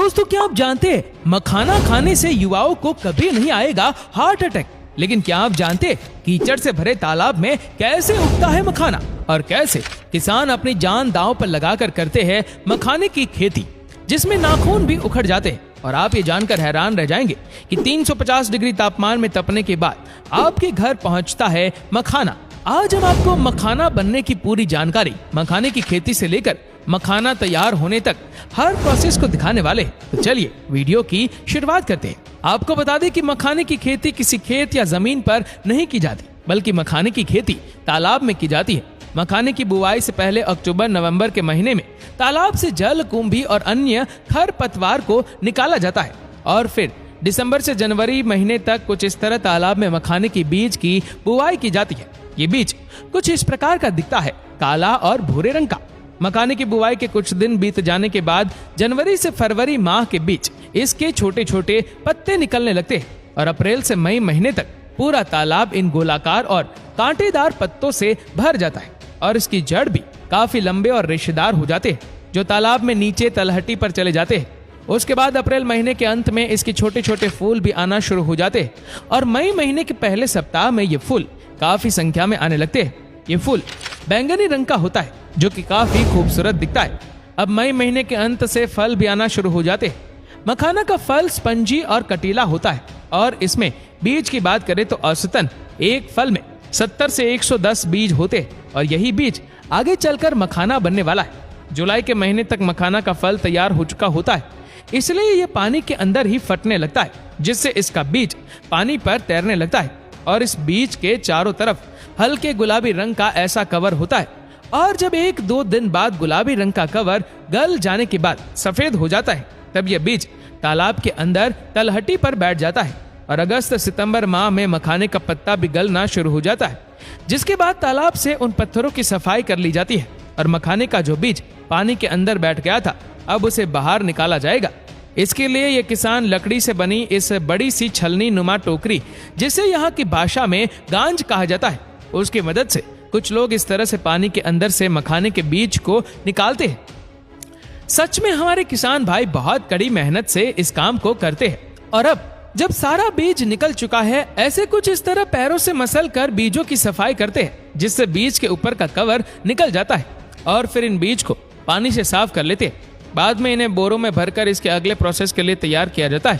दोस्तों, क्या आप जानते हैं मखाना खाने से युवाओं को कभी नहीं आएगा हार्ट अटैक। लेकिन क्या आप जानते हैं कीचड़ से भरे तालाब में कैसे उगता है मखाना और कैसे किसान अपनी जान दांव पर लगाकर करते हैं मखाने की खेती, जिसमें नाखून भी उखड़ जाते हैं। और आप ये जानकर हैरान रह जाएंगे कि 350 डिग्री तापमान में तपने के बाद आपके घर पहुंचता है मखाना। आज हम आपको मखाना बनने की पूरी जानकारी, मखाने की खेती से लेकर मखाना तैयार होने तक हर प्रोसेस को दिखाने वाले। तो चलिए वीडियो की शुरुआत करते हैं। आपको बता दें कि मखाने की खेती किसी खेत या जमीन पर नहीं की जाती, बल्कि मखाने की खेती तालाब में की जाती है। मखाने की बुआई से पहले अक्टूबर नवंबर के महीने में तालाब से जल, कुंभी और अन्य खरपतवार को निकाला जाता है और फिर दिसंबर से जनवरी महीने तक कुछ इस तरह तालाब में मखाने की बीज की बुआई की जाती है। ये बीज कुछ इस प्रकार का दिखता है, काला और भूरे रंग का। मखाने की बुआई के कुछ दिन बीत जाने के बाद जनवरी से फरवरी माह के बीच इसके छोटे छोटे पत्ते निकलने लगते हैं और अप्रैल से मई महीने तक पूरा तालाब इन गोलाकार और कांटेदार पत्तों से भर जाता है और इसकी जड़ भी काफी लंबे और रेशेदार हो जाते हैं, जो तालाब में नीचे तलहटी पर चले जाते हैं। उसके बाद अप्रैल महीने के अंत में इसके छोटे छोटे फूल भी आना शुरू हो जाते हैं और मई महीने के पहले सप्ताह में ये फूल काफी संख्या में आने लगते हैं। ये फूल बैंगनी रंग का होता है, जो कि काफी खूबसूरत दिखता है। अब मई महीने के अंत से फल भी आना शुरू हो जाते हैं। मखाना का फल स्पंजी और कटीला होता है और इसमें बीज की बात करें तो औसतन एक फल में 70 से 110 बीज होते हैं और यही बीज आगे चलकर मखाना बनने वाला है। जुलाई के महीने तक मखाना का फल तैयार हो चुका होता है, इसलिए ये पानी के अंदर ही फटने लगता है, जिससे इसका बीज पानी पर तैरने लगता है और इस बीज के चारों तरफ हल्के गुलाबी रंग का ऐसा कवर होता है। और जब 1-2 दिन बाद गुलाबी रंग का कवर गल जाने के बाद सफेद हो जाता है, तब यह बीज तालाब के अंदर तलहटी पर बैठ जाता है और अगस्त सितंबर माह में मखाने का पत्ता भी गलना शुरू हो जाता है, जिसके बाद तालाब से उन पत्थरों की सफाई कर ली जाती है और मखाने का जो बीज पानी के अंदर बैठ गया था, अब उसे बाहर निकाला जाएगा। इसके लिए ये किसान लकड़ी से बनी इस बड़ी सी छलनी नुमा टोकरी, जिसे यहाँ की भाषा में गांज कहा जाता है, उसकी मदद से कुछ लोग इस तरह से पानी के अंदर से मखाने के बीज को निकालते हैं। सच में हमारे किसान भाई बहुत कड़ी मेहनत से इस काम को करते हैं। और अब जब सारा बीज निकल चुका है, ऐसे कुछ इस तरह पैरों से मसल कर बीजों की सफाई करते हैं, जिससे बीज के ऊपर का कवर निकल जाता है और फिर इन बीज को पानी से साफ कर लेते हैं। बाद में इन्हें बोरों में भरकर इसके अगले प्रोसेस के लिए तैयार किया जाता है।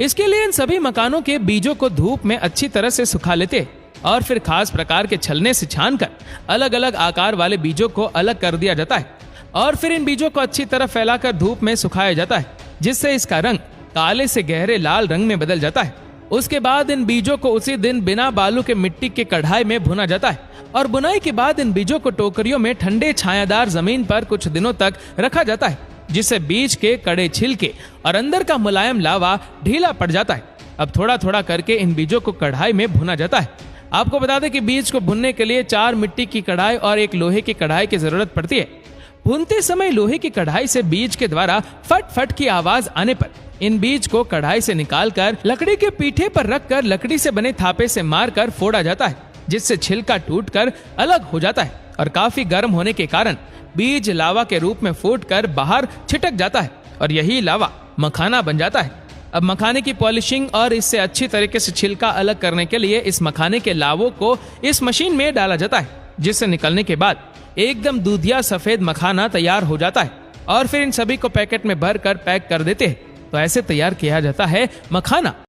इसके लिए इन सभी मखानों के बीजों को धूप में अच्छी तरह से सुखा लेते हैं और फिर खास प्रकार के छलने से छानकर अलग अलग आकार वाले बीजों को अलग कर दिया जाता है और फिर इन बीजों को अच्छी तरह फैलाकर धूप में सुखाया जाता है, जिससे इसका रंग काले से गहरे लाल रंग में बदल जाता है। उसके बाद इन बीजों को उसी दिन बिना बालू के मिट्टी के कढ़ाई में भुना जाता है और बुनाई के बाद इन बीजों को टोकरियों में ठंडे छायादार जमीन पर कुछ दिनों तक रखा जाता है, जिससे बीज के कड़े छिलके और अंदर का मुलायम लावा ढीला पड़ जाता है। अब थोड़ा थोड़ा करके इन बीजों को कढ़ाई में भुना जाता है। आपको बता दें कि बीज को भुनने के लिए 4 मिट्टी की कढ़ाई और 1 लोहे की कढ़ाई की जरूरत पड़ती है। भूनते समय लोहे की कढ़ाई से बीज के द्वारा फट फट की आवाज आने पर इन बीज को कढ़ाई से निकालकर लकड़ी के पीठे पर रखकर लकड़ी से बने थापे से मारकर फोड़ा जाता है, जिससे छिलका टूटकर अलग हो जाता है और काफी गर्म होने के कारण बीज लावा के रूप में फूटकर बाहर छिटक जाता है और यही लावा मखाना बन जाता है। अब मखाने की पॉलिशिंग और इससे अच्छी तरीके से छिलका अलग करने के लिए इस मखाने के लावों को इस मशीन में डाला जाता है, जिससे निकलने के बाद एकदम दूधिया सफेद मखाना तैयार हो जाता है और फिर इन सभी को पैकेट में भर कर पैक कर देते हैं। तो ऐसे तैयार किया जाता है मखाना।